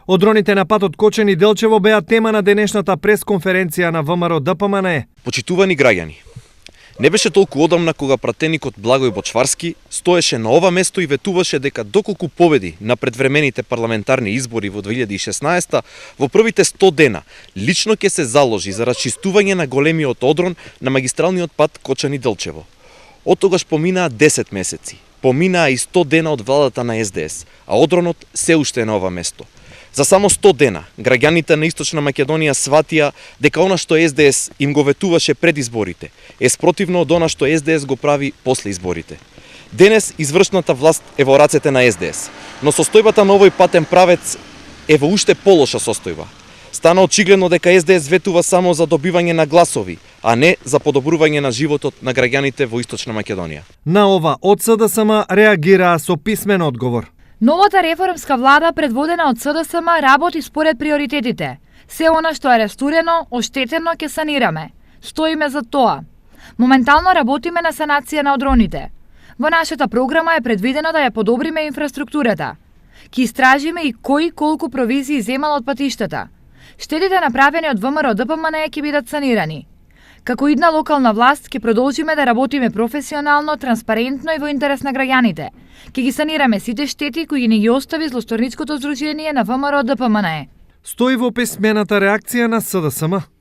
Одроните на патот Кочани Делчево беа тема на денешната пресконференција на ВМРО ДПМНЕ. Почитувани граѓани, не беше толку одамна кога пратеникот Благој Бочварски стоеше на ова место и ветуваше дека доколку победи на предвремените парламентарни избори во 2016 во првите 100 дена лично ќе се заложи за расчистување на големиот одрон на магистралниот пат Кочани Делчево. Од тогаш поминаа 10 месеци, поминаа и 100 дена од владата на СДС, а одронот се уште е на ова место. За само 100 дена, граѓаните на Источна Македонија сватија дека она што СДС им го ветуваше пред изборите е спротивно од она што СДС го прави после изборите. Денес извршната власт е во рацете на СДС, но состојбата на овој патен правец е во уште полоша состојба. Стана очигледно дека СДС ветува само за добивање на гласови, а не за подобрување на животот на граѓаните во Источна Македонија. На ова од СДСМ реагираа со писмен одговор. Новата реформска влада, предводена од СДСМ, работи според приоритетите. Се она што е рестурено, оштетено ќе санираме. Стоиме за тоа. Моментално работиме на санација на одроните. Во нашата програма е предвидено да ја подобриме инфраструктурата. Ќе истражиме и кој колку провизии земал од патиштата. Штетите направени од ВМРО ДПМНЕ ќе бидат санирани. Како идна локална власт ќе продолжиме да работиме професионално, транспарентно и во интерес на граѓаните. Ќе ги санираме сите штети кои не ги остави злосторничкото здружение на ВМРО ДПМНЕ. Стои во писмената реакција на СДСМ.